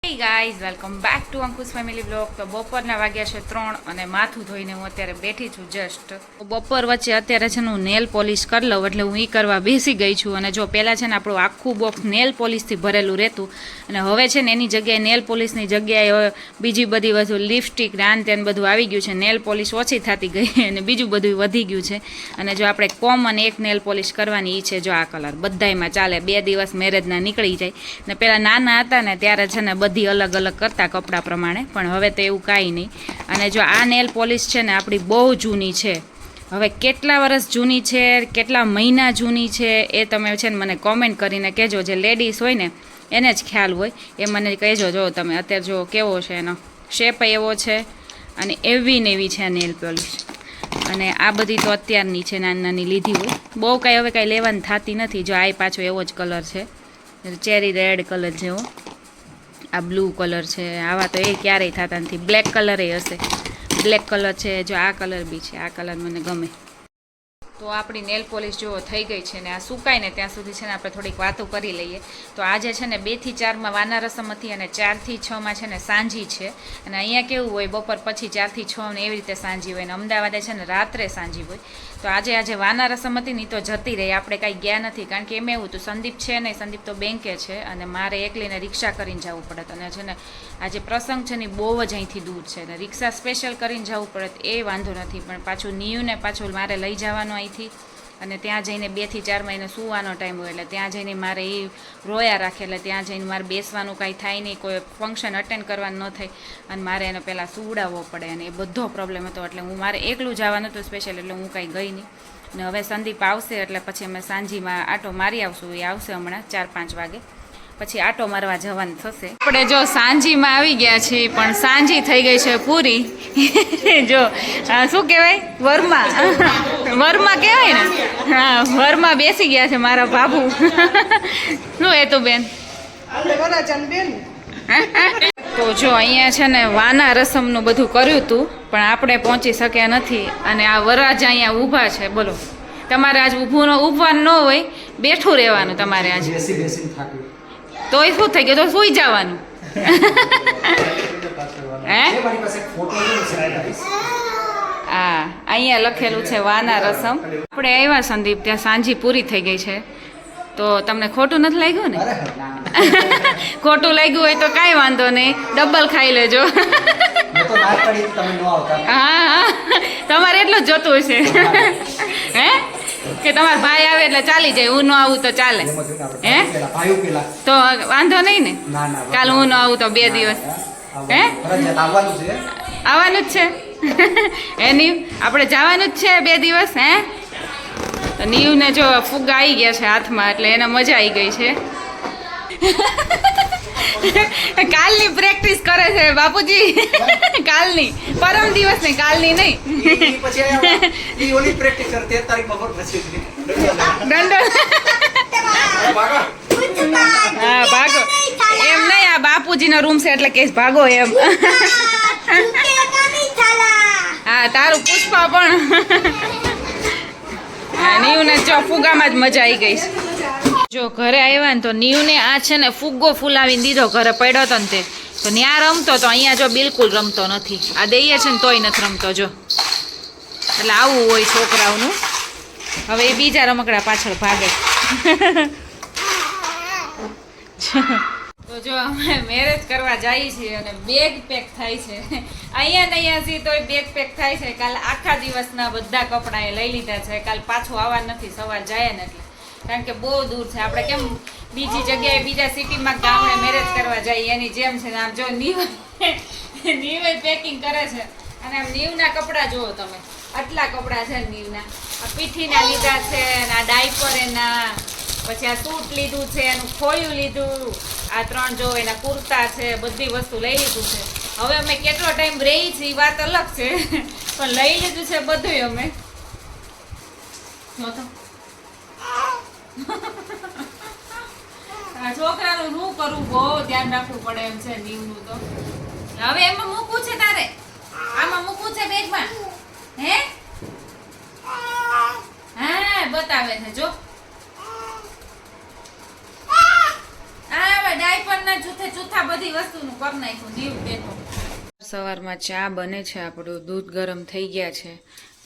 Hey guys welcome back to Ankush family blog. તો બપોરના વાગ્યા છે 3 અને માથું ધોઈને હું અત્યારે બેઠી છું જસ્ટ. બપોર વચ્ચે અત્યારે છે ને હું નેલ પોલિશ કરી લઉં એટલે હું એ કરવા બેસી ગઈ છું. અને જો પહેલાં છે ને આપણું આખું બોક્સ નેલ પોલિશથી ભરેલું રહેતું અને હવે છે ને એની જગ્યાએ નેલ પોલિશની જગ્યાએ બીજી બધી વસ્તુ લિપસ્ટિક રાન તેન બધું આવી ગયું છે. નેલ પોલિશ ઓછી થતી ગઈ અને બીજું બધું વધી ગયું છે. અને જો આપણે કોમન એક નેલ પોલિશ કરવાની એ છે જો આ કલર બધાયમાં ચાલે, 2 દિવસ મેરેજના નીકળી જાય. ને પહેલાં નાના હતા ને ત્યારે છે ને બધી અલગ અલગ કરતા કપડાં પ્રમાણે, પણ હવે તો એવું કાંઈ નહીં. અને જો આ નેલ પોલિશ છે ને આપણી બહુ જૂની છે. હવે કેટલા વર્ષ જૂની છે, કેટલા મહિના જૂની છે એ તમે છે ને મને કોમેન્ટ કરીને કહેજો. જે લેડીઝ હોય ને એને જ ખ્યાલ હોય એ મને કહેજો. જો તમે અત્યારે જો કેવો છે એનો શેપ એવો છે અને એવી ને એવી છે નેલ પોલિશ. અને આ બધી તો અત્યારની છે, નાની નાની લીધી હોય, બહુ કાંઈ હવે કાંઈ લેવાની થતી નથી. જો આ પાછો એવો જ કલર છે, ચેરી રેડ કલર જેવો. આ બ્લુ કલર છે, આવા તો એ ક્યારેય થતા નથી. બ્લેક કલર એ હશે, બ્લેક કલર છે. જો આ કલર બી છે, આ કલર મને ગમે. તો આપણી નેલ પોલિશ જો થઈ ગઈ છે ને આ સુકાય ને ત્યાં સુધી છે ને આપણે થોડીક વાતો કરી લઈએ. તો આજે છે ને 2 થી 4માં વાના રસમ હતી અને 4 થી 6માં છે ને સાંજી છે. અને અહીંયા કેવું હોય બપોર પછી 4 થી 6 ને એવી રીતે સાંજી હોય, ને અમદાવાદે છે ને રાત્રે સાંજી હોય. તો આજે વાના રસમ હતી ને તો જતી રહી, આપણે કાંઈ ગયા નથી. કારણ કે એમ એવું હતું સંદીપ છે નહીં, સંદીપ તો બેંકે છે અને મારે એકલીને રિક્ષા કરીને જવું પડે. અને છે ને આજે પ્રસંગ છે ને બહુ જ અહીંથી દૂર છે ને રિક્ષા સ્પેશિયલ કરીને જવું પડે એ વાંધો નથી, પણ પાછું નિયુને પાછું મારે લઈ જવાનું અહીંથી. અને ત્યાં જઈને 2 થી 4 મહિને સૂવાનો ટાઈમ હોય એટલે ત્યાં જઈને મારે એ રોયા રાખે, એટલે ત્યાં જઈને મારે બેસવાનું કાંઈ થાય નહીં, કોઈ ફંક્શન અટેન્ડ કરવાનું ન થાય અને મારે એને પહેલાં સુવડાવવો પડે અને એ બધો પ્રોબ્લેમ હતો. એટલે મારે એકલું જવાનું હતું સ્પેશિયલ, એટલે હું કાંઈ ગઈ નહીં. અને હવે સંદીપ આવશે એટલે પછી અમે સાંજીમાં આટો મારી આવશું. એ આવશે હમણાં 4-5 વાગે, પછી આટો મારવા જવાનું થશે. આપણે જો સાંજીમાં આવી ગયા છીએ પણ સાંજી થઈ ગઈ છે પૂરી. જો શું કહેવાય, વરમાં કહેવાય ને, હા વરમાં બેસી ગયા છે મારા બાબુ. શું એ તો બેન તો જો અહીંયા છે ને વાના રસમનું બધું કર્યું હતું પણ આપણે પહોંચી શક્યા નથી. અને આ વરરાજા અહીંયા ઊભા છે. બોલો, તમારે આજ ઊભવાનું ન હોય, બેઠું રહેવાનું તમારે આજ. તોય શું થઈ ગયું, તો સુઈ જવાનું. હે હા, અહીંયા લખેલું છે વાના રસમ. આપણે આવ્યા સંદીપ ત્યાં સાંજી પૂરી થઈ ગઈ છે. તો તમને ખોટું નથી લાગ્યું ને? ખોટું લાગ્યું હોય તો કાંઈ વાંધો નહીં, ડબલ ખાઈ લેજો. હા તમારે એટલું જ જોતું હશે. હે કે તમારા ભાઈ આવે એટલે ચાલી જાય, હું ન આવું તો ચાલે? હે તો વાંધો નહીં ને? કાલ હું ન આવું તો 2 દિવસ હે આવવાનું જ છે. એની આપણે જવાનું જ છે 2 દિવસ. હે તો નીવને જો ફુગ્ગા આવી ગયા છે હાથમાં એટલે એને મજા આવી ગઈ છે. કાલની પ્રેક્ટિસ કરે છે બાપુજી. કાલની, પરમ દિવસ ને કાલની નહીં. હા ભાગો એમ નહીં, આ બાપુજીનો રૂમ છે એટલે કેસ ભાગો એમ. હા તારું પુષ્પા પણ. નીવને જો ફુગામાં જ મજા આવી ગઈ છે. જો ઘરે આવ્યા ને તો નીવને આ છે ને ફુગ્ગો ફૂલાવીને દીધો, ઘરે પડ્યો હતો ને તે તો ત્યાં રમતો તો અહીંયા જો બિલકુલ રમતો નથી. આ દઈએ છે ને તોય નથી રમતો. જો એટલે આવું હોય છોકરાઓનું. હવે એ બીજા રમકડા પાછળ ભાગે. તો જો અમે મેરેજ કરવા જઈએ છીએ અને બેગ પેક થાય છે. અહીંયાથી તોય બેગ પેક થાય છે. કાલ આખા દિવસના બધા કપડાં એ લઈ લીધા છે. કાલ પાછું આવવા નથી, સવાર જાય ને એટલે, કારણ કે બહુ દૂર છે. આપણે કેમ બીજી જગ્યાએ બીજા સિટીમાં ગામડે મેરેજ કરવા જઈએ એની જેમ છે. આમ જો નીવે પેકિંગ કરે છે. અને આમ નીવના કપડાં જુઓ તમે, આટલા કપડાં છે નીવના. આ પીઠીના લીધા છે, આ ડાયપર એના, પછી આ સૂટ લીધું છે, એનું ખોયું લીધું, આ 3 જો એના કુર્તા છે, બધી વસ્તુ લઈ લીધું છે. હવે અમે કેટલો ટાઈમ રહી છીએ વાત અલગ છે, પણ લઈ લીધું છે બધું અમે. છોકરાનું શું કરવું, બહુ ધ્યાન રાખવું પડે એમ છે નીવનું તો. હવે એમાં મૂકવું છે તારે, આમાં મૂકવું છે બેગમાં. હે હા બતાવે છે જો. ડાયપર ના જૂથે જૂથા બધી વસ્તુનું કરી નાખ્યું દીવ દેતો. સવારમાં ચા બને છે, આપણું દૂધ ગરમ થઈ ગયા છે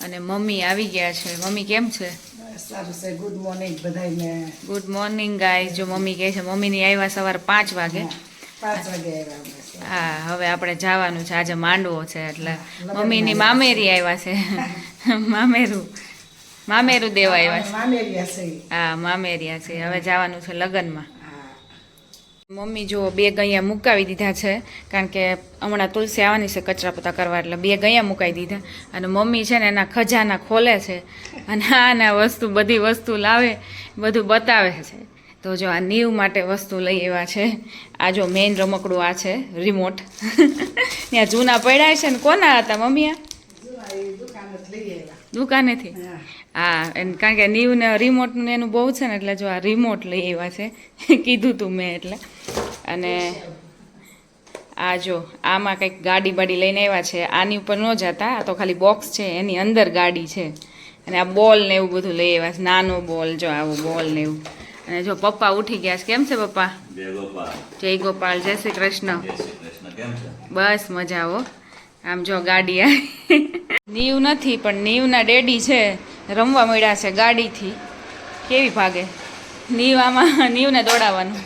અને મમ્મી આવી ગયા છે. મમ્મી કેમ છે? સારું છે. ગુડ મોર્નિંગ બધાને. Good morning guys. જો મમ્મી કહે છે મમ્મીની આવ્યા સવારે 5 વાગે. 5 વાગે આવ્યા. હા, હવે આપણે જવાનું છે. આજે માંડવો છે એટલે મમ્મીની મામેરી આવ્યા છે. મામેરું દેવા આવ્યા છે. મામેરિયા છે. હા, મામેરિયા છે. હવે જવાનું છે લગ્નમાં. મમ્મી જો 2 ગૈયા મુકાવી દીધા છે, કારણ કે હમણાં તુલસી આવવાની છે કચરા પોતા કરવા, એટલે 2 ગૈયા મુકાવી દીધા. અને મમ્મી છે ને એના ખજાના ખોલે છે અને આના બધી વસ્તુ લાવે, બધું બતાવે છે. તો જો આ નીવ માટે વસ્તુ લઈ આવ્યા છે. આ જો મેઇન રમકડું આ છે, રિમોટ. ત્યાં જૂના પડ્યા છે ને કોના હતા મમ્મી? આ દુકાનેથી. હા, કારણ કે નીવને રિમોટનું એનું બહુ છે ને, એટલે જો આ રિમોટ લઈ આવ્યા છે. કીધું તું મેં એટલે. અને આ જો આમાં કંઈક ગાડી બાડી લઈને આવ્યા છે. આની ઉપર ન જતા, આ તો ખાલી બોક્સ છે, એની અંદર ગાડી છે. અને આ બોલ ને એવું બધું લઈ આવ્યા છે, નાનો બોલ, જો આવો બોલ ને એવું. અને જો પપ્પા ઉઠી ગયા છે. કેમ છે પપ્પા? જય ગોપાલ. જય શ્રી કૃષ્ણ. બસ મજા હો. આમ જો ગાડી આવી. નીવ નથી પણ નીવના ડેડી છે, રમવા મળ્યા છે ગાડીથી. કેવી ભાગે નીવ, આમાં નીવને દોડાવવાનું.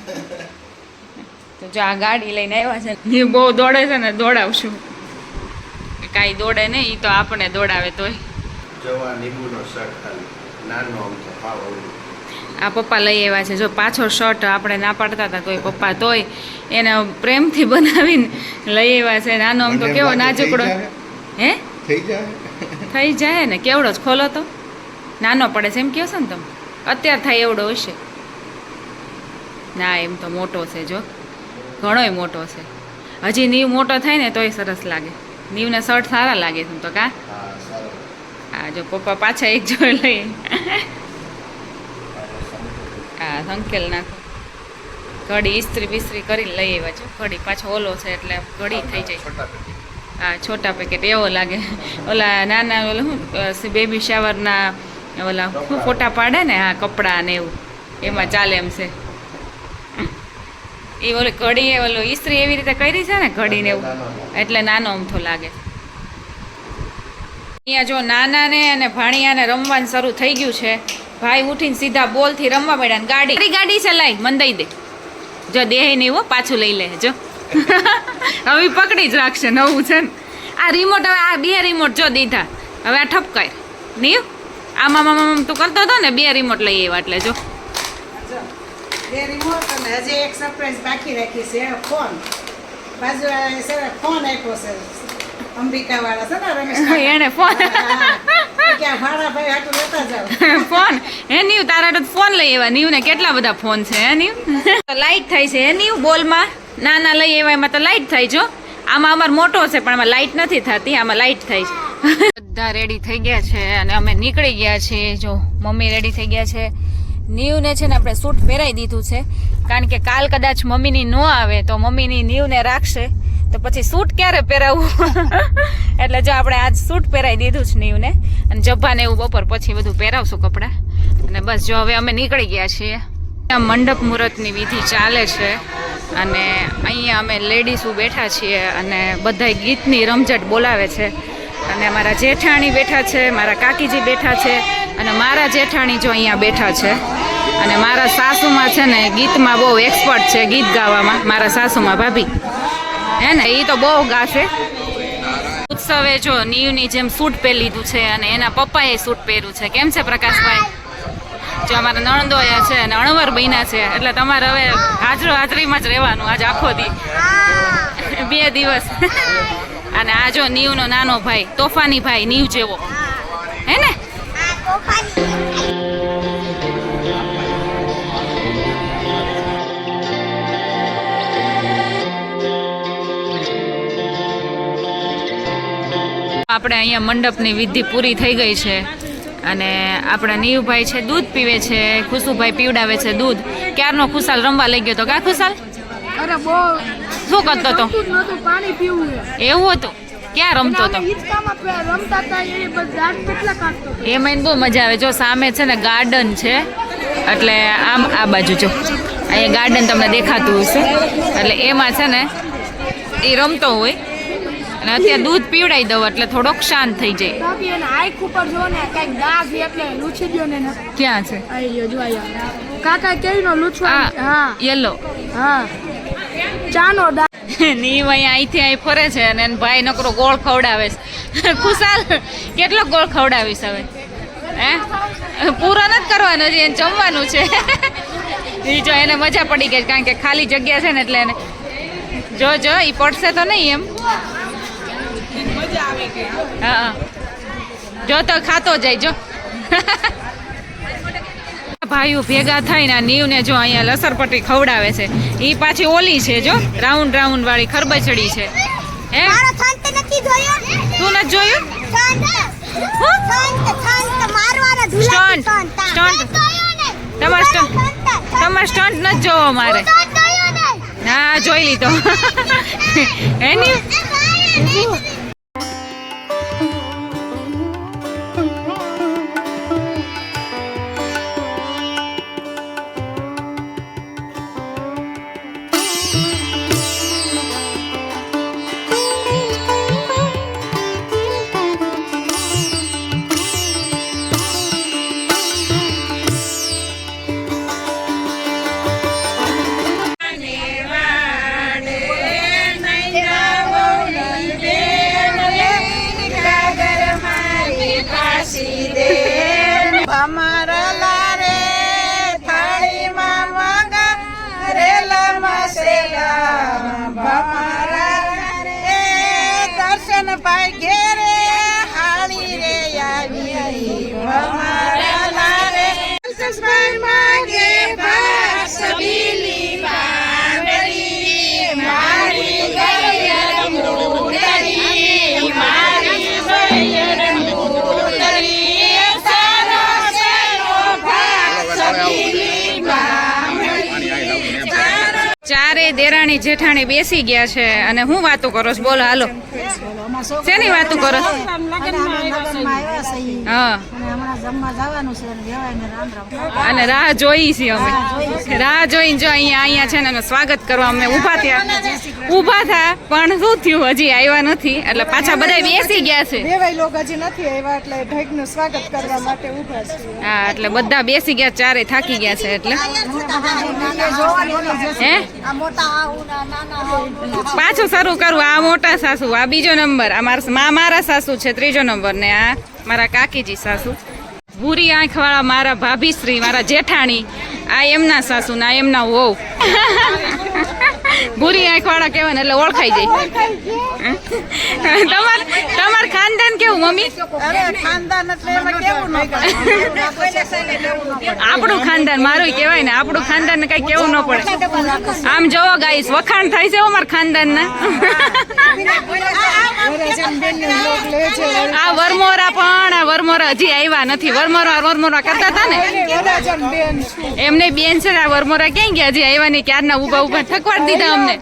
તો જો આ ગાડી લઈને આવ્યા છે. નીવ બહુ દોડે છે ને, દોડાવશું. કાંઈ દોડે નહીં, એ તો આપણે દોડાવે તોય. આ પપ્પા લઈ આવ્યા છે. જો પાછો શર્ટ આપણે ના પાડતા હતા તોય પપ્પા તોય એને પ્રેમથી બનાવીને લઈ આવ્યા છે. નાનો આમ તો કેવો નાજુકડો. હે? થઈ જાય ને. કેવડો જ ખોલો તો નાનો પડે છે એમ કહો છો ને તમે? અત્યારે થાય એવડો હશે. ના, એમ તો મોટો છે. જો ઘણોય મોટો છે. હજી નીવ મોટો થાય ને તોય સરસ લાગે. નીવને શર્ટ સારા લાગે છે તો કા? હા, જો પપ્પા પાછા એક જોઈ લઈ. હા, સંકેલ નાખો. ઘડી ઇસ્ત્રી બિસ્ત્રી કરીને લઈ આવ્યા છો. ઘડી પાછો ઓલો છે એટલે ઘડી થઈ જાય. હા, છોટા પેકેટ એવો લાગે. ઓલા નાના ઓલા શું બેબી શાવરના ઓલા શું ફોટા પાડે ને, હા, કપડાં ને એવું, એમાં ચાલે એમ છે. એ ઓલી ઘડી ઓલો ઇસ્ત્રી એવી રીતે કરી છે ને ઘડીને એવું, એટલે નાનો અમથો લાગે. અહીંયા જો નાનાને અને ભાણિયાને રમવાનું શરૂ થઈ ગયું છે. ભાઈ ઉઠીને સીધા બોલથી રમવા મળ્યા ને ગાડી છે, લાઈ મને દઈ દે. જો દેહ નહીં હો, પાછું લઈ લે. જો હવે પકડી જ રાખશે. નવું છે ને આ રિમોટ. હવે આ 2 રિમોટ જો દીધા. હવે આ ઠપકાય નહીં. આમાં તું કરતો હતો ને, 2 રિમોટ લઈ આવ્યા. એટલે જો 2 રિમોટ અને હજી એક સરપ્રાઈઝ બાકી રાખી છે. ફોન બાજુ ફોન આપ્યો છે અંબિકા વાળા છે ને, રમેશ એને ફોન ક્યાં ભાડા ભાઈ હાટું લેતા જાવ. ફોન હે નીવ, તારા તો ફોન લઈ આવ્યા. નીવ ને કેટલા બધા ફોન છે હે નીવ. લાઈટ થાય છે હે નીવ બોલમાં. નાના લઈ આવ્યા એમાં તો લાઈટ થાય. જો આમાં અમાર મોટો છે પણ આમાં લાઈટ નથી થતી, આમાં લાઈટ થાય છે. બધા રેડી થઈ ગયા છે અને અમે નીકળી ગયા છીએ. જો મમ્મી રેડી થઈ ગયા છે. નીવને છે ને આપણે સૂટ પહેરાવી દીધું છે, કારણ કે કાલ કદાચ મમ્મીની ન આવે તો મમ્મીની નીવને રાખશે, તો પછી સૂટ ક્યારે પહેરાવવું. એટલે જો આપણે આજ સૂટ પહેરાવી દીધું છે નીવને, અને જબ્બાને એવું બપોર પછી બધું પહેરાવશું કપડાં. અને બસ જો હવે અમે નીકળી ગયા છીએ. મંડપ મુહૂર્તની વિધિ ચાલે છે અને અહીંયા અમે લેડીઝો બેઠા છીએ અને બધા ગીતની રમઝટ બોલાવે છે. અને મારા જેઠાણી બેઠા છે, મારા કાકીજી બેઠા છે અને મારા જેઠાણી જો અહીંયા બેઠા છે. અને મારા સાસુમાં છે ને ગીતમાં બહુ એક્સપર્ટ છે, ગીત ગાવામાં. મારા સાસુમાં ભાભી હે ને, એ તો બહુ ગાશે. ઉત્સવે જો નીવની જેમ સૂટ પહેરી લીધું છે અને એના પપ્પાએ સૂટ પહેર્યું છે. કેમ છે પ્રકાશભાઈ? જો અમારા નણંદોયા છે અને અણવર બન્યા છે, એટલે તમારે હવે હાજરીમાં જ રહેવાનું આજ આખો દી, 2 દિવસ. અને આ જો નીવનો નાનો ભાઈ, તોફાની ભાઈ, નીવ જેવો હે ને. આપણે અહીંયા મંડપની વિધિ પૂરી થઈ ગઈ છે અને આપણા નીવભાઈ છે દૂધ પીવે છે, ખુશુભાઈ પીવડાવે છે દૂધ. ક્યારનો ખુશાલ રમવા લઈ ગયો તો કા ખુશાલ? અરે બહુ શું કરતો હતો? પાણી પીવું એવું હતું? ક્યાં રમતો હતો? રમતા હતા એ બધા કેટલા કાઢતો એમાં બહુ મજા આવે. જો સામે છે ને ગાર્ડન છે, એટલે આમ આ બાજુ જો અહીંયા ગાર્ડન તમને દેખાતું હશે એટલે એમાં છે ને એ રમતો હોય અને અત્યારે દૂધ પીવડાવી દઉં એટલે થોડોક શાંત થઈ જાય. બાકી એને આંખ ઉપર જો ને કઈક દાગ એટલે લૂછી દ્યો ને ક્યાં છે? આઈ ગયો જો આયા કાકા કેવીનો લૂછવા હા યલો હા ચાનો દાગ નીવ અહીંયા અહીંથી અહીં ફરે છે અને એનો ભાઈ નકરો ગોળ ખવડાવે છે. ખુશાલ કેટલો ગોળ ખવડાવીશ હવે? હે પૂરો નથી કરવાનો છે, એને જમવાનું છે. એ જો એને મજા પડી ગઈ કારણ કે ખાલી જગ્યા છે ને એટલે એને જો એ પડશે તો નહીં એમ. હા જો તો ખાતો જાય જો. ભાઈઓ ભેગા થઈને નીવને જો અહીંયા લસરપટ્ટી ખવડાવે છે. એ પાછી ઓલી છે જો રાઉન્ડ રાઉન્ડ વાળી ખરબચડી છે. હે તું નથી જોયું? તમારે સ્ટન્ટ નથી જોવો મારે? હા જોઈ લીધો. એની ભાઈ ઘેરે હાળી રે આવી ભમારા લારે સસભાઈ માંગે ભાત સબીલી વાંદરી મારી ગયર મુદરી મારી ગયર મુદરી સારો સારો ભાત સબીલી વાંદરી. ચારે દેરાણી જેઠાણી બેસી ગયા છે અને હું વાતો કરો છો? બોલો હાલો. શેની વાતું કરો? હા અને રાહ જોઈ છે અમે. રાહ જોઈને જો અહીંયા છે ને એનું સ્વાગત કરવા અમે ઊભા થયા પણ શું થયું હજી આવ્યા નથી એટલે પાછા બધા બેસી ગયા છે. હા એટલે બધા બેસી ગયા, ચારે થાકી ગયા છે એટલે હે પાછું શરૂ કરું. આ મોટા સાસુ, આ બીજો નંબર, આ મારા સાસુ છે ત્રીજો નંબર ને આ મારા કાકીજી સાસુ. ભૂરી આંખ વાળા મારા ભાભીશ્રી, મારા જેઠાણી, આ એમના સાસુ ને આ એમના વહુ. ભૂરી આંખ વાળા કહેવાય ને એટલે ઓળખાઈ જાય. તમાર ખાનદાન કેવું મમ્મી? આપણું ખાનદાન મારું કહેવાય ને, આપણું ખાનદાન ને કઈ કેવું ન પડે. આમ જોવો ગાઈસ વખાણ થાય છે અમારા ખાનદાન ના. આ વરમોરા પણ આ વરમોરા હજી આવ્યા નથી. વરમોરા કરતા હતા ને એમને બેન છે. આ વરમોરા ક્યાં ગયા? હજી આવ્યા નહીં. ક્યારના ઉભા થકવાડી દીધા અમને.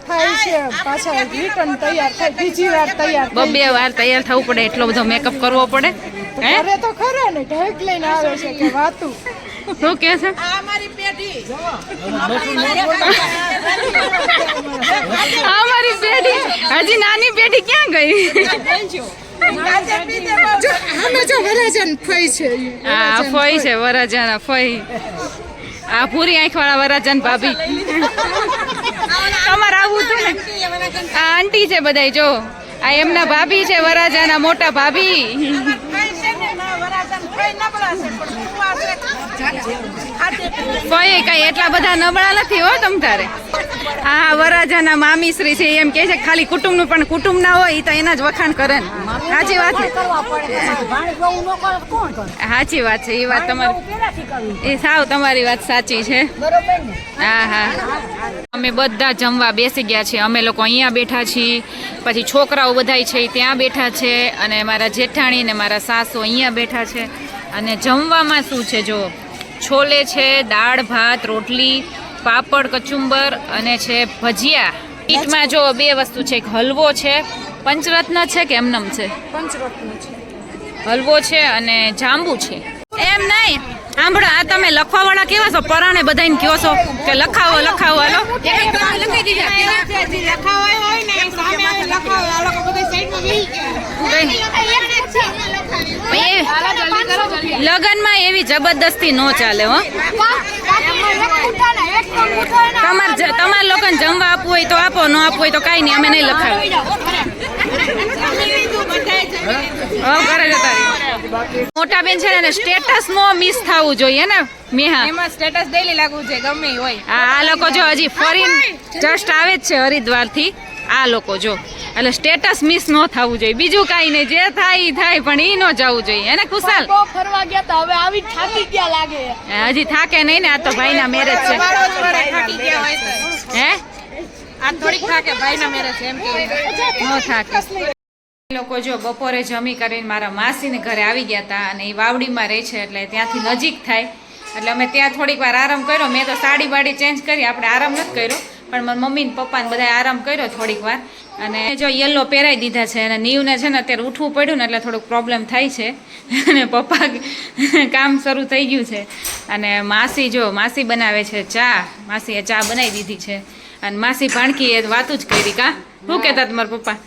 બે વાર તૈયાર થવું પડે, એટલો બધો મેકઅપ કરવો પડે. શું કે છે? અમારી પેઢી હજી નાની પેઢી ક્યાં ગઈ? હા ફઈ છે વરાજન ફઈ. આ પૂરી આંખ વાળા વરાજન ભાભી. તમારે આવું હતું ને? આ આંટી છે બધા જો. આ એમના ભાભી છે વરાજાના મોટા ભાભી. ફઈ કઈ એટલા બધા નબળા નથી હો તમ તારે. હા વરાજાના મામીશ્રી છે એમ કે છે ખાલી કુટુંબનું, પણ કુટુંબ ના હોય તો એના જ વખાણ કરે ને. સાચી વાત છે, સાચી વાત છે. એ વાત તમારી, એ સાવ તમારી વાત સાચી છે. હા હા અમે બધા જમવા બેસી ગયા છીએ. અમે લોકો અહીંયા બેઠા છીએ, પછી છોકરાઓ બધા છે ત્યાં બેઠા છે અને મારા જેઠાણી ને મારા સાસુ અહીંયા બેઠા છે. અને જમવામાં શું છે જો, છોલે છે, દાળ ભાત, રોટલી, પાપડ, કચુંબર અને છે ભજીયા. ઈટમાં જો બે વસ્તુ છે, એક હલવો છે, પંચરત્ન છે કે એમનમ છે? હલવો છે અને જાંબુ છે. એમ નહીં, આંબળા આ તમે લખવાવાળા કેવા છો પરાણે બધાને કહો છો કે લખાવો લખાવો હાલો લગનમાં એવી જબરદસ્તી નો ચાલે હો તમારા લોકોને જમવા આપવું હોય તો આપો ન આપવું હોય તો કાંઈ નહીં અમે નહીં લખાવી ઘરે જતા મોટા બેન છે ને સ્ટેટસ નો મિસ થવું જોઈએ ને મેહા એમાં સ્ટેટસ ડેલી લાગવું છે ગમે ઈ હોય આ લોકો જો હજી ફરીને જસ્ટ આવે જ છે હરિદ્વાર થી આ લોકો જો એટલે સ્ટેટસ મિસ ન થવું જોઈએ બીજું કાંઈ નહીં જે થાય ઈ થાય પણ ઈ ન જવું જોઈએ એને ખુશાલ તો ફરવા ગયા તા હવે આવી થાકી ગયા લાગે હજી થાકે નહીં ને આ તો ભાઈના મેરેજ છે થાકી ગયા હોય તો હે આ થોડીક થાકે ભાઈના મેરેજ એમ કે ન થાકે લોકો જો બપોરે જમી કરીને મારા માસીને ઘરે આવી ગયા હતા અને એ વાવડીમાં રહે છે એટલે ત્યાંથી નજીક થાય એટલે અમે ત્યાં થોડીક વાર આરામ કર્યો મેં તો સાડી બાડી ચેન્જ કરી આપણે આરામ નથી કર્યો પણ મારા મમ્મી ને પપ્પા ને બધા આરામ કર્યો થોડીક વાર અને જો યલો પહેરાવી દીધા છે અને નીવને છે ને અત્યારે ઉઠવું પડ્યું ને એટલે થોડુંક પ્રોબ્લેમ થાય છે અને પપ્પા કામ શરૂ થઈ ગયું છે અને માસી જો માસી બનાવે છે ચા માસીએ ચા બનાવી દીધી છે અને માસી ભાણકી એ વાતું જ કરી કા શું કહેતા તમારા પપ્પા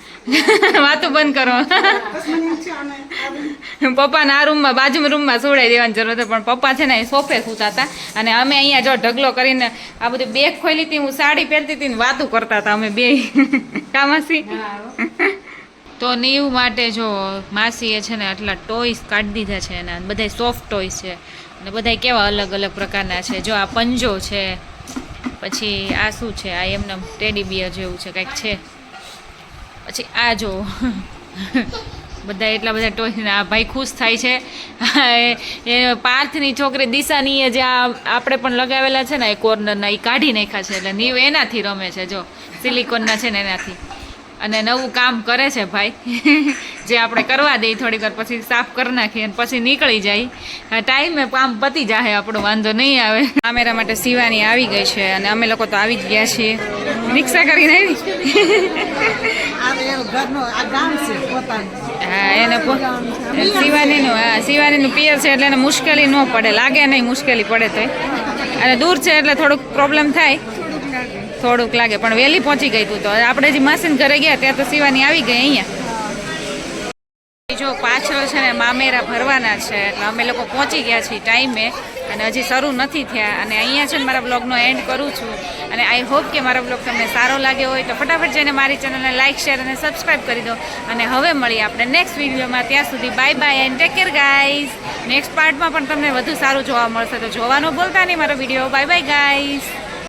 વાતું બંધ કરો પપ્પાને આ રૂમમાં બાજુમાં રૂમમાં સુવડાવી દેવાની જરૂર હતી પણ પપ્પા છે ને એ સોફે સૂતા હતા અને અમે અહીંયા જો ઢગલો કરીને આ બધી બેગ ખોલી હતી હું સાડી પહેરતી હતી ને વાતું કરતા હતા અમે બે કા માસી તો નીવ માટે જો માસીએ છે ને આટલા ટોયસ કાઢી દીધા છે અને બધા સોફ્ટ ટોયસ છે અને બધા કેવા અલગ અલગ પ્રકારના છે જો આ પંજો છે પછી આ શું છે આ એમને ટેડી બિયર જેવું છે કંઈક છે પછી આ જો બધા એટલા બધા ટોયસ આ ભાઈ ખુશ થાય છે એ પાર્થની છોકરી દિશાની એ જે આપણે પણ લગાવેલા છે ને એ કોર્નરના એ કાઢી નાખ્યા છે એટલે નીવ એનાથી રમે છે જો સિલિકોનના છે ને એનાથી અને નવું કામ કરે છે ભાઈ જે આપણે કરવા દઈએ થોડીક વાર પછી સાફ કરી નાખીએ અને પછી નીકળી જાય ટાઈમે કામ પતી જાય આપણો વાંધો નહીં આવે કામેરા માટે શિવાની આવી ગઈ છે અને અમે લોકો તો આવી જ ગયા છીએ રિક્ષા કરીને આવી હા એને શિવાનીનું પિયર છે એટલે એને મુશ્કેલી ન પડે લાગે નહીં મુશ્કેલી પડે તો અને દૂર છે એટલે થોડુંક પ્રોબ્લેમ થાય થોડુંક લાગે પણ વહેલી પહોંચી ગઈ તું તો આપણે જે માસીને ઘરે ગયા ત્યાં તો શિવાની આવી ગઈ અહીંયા જો પાછળ છે ને મામેરા ભરવાના છે એટલે અમે લોકો પહોંચી ગયા છીએ ટાઈમે અને હજી શરૂ નથી થયા અને અહીંયા છે ને મારા બ્લોગનો એન્ડ કરું છું અને આઈ હોપ કે મારો બ્લોગ તમને સારો લાગ્યો હોય તો ફટાફટ જઈને મારી ચેનલને લાઇક શેર અને સબસ્ક્રાઈબ કરી દો અને હવે મળીએ આપણે નેક્સ્ટ વિડીયોમાં ત્યાં સુધી bye bye and take care guys next પાર્ટમાં પણ તમને વધુ સારું જોવા મળશે તો જોવાનું ભૂલતા નહીં મારો વિડીયો બાય બાય ગાઈઝ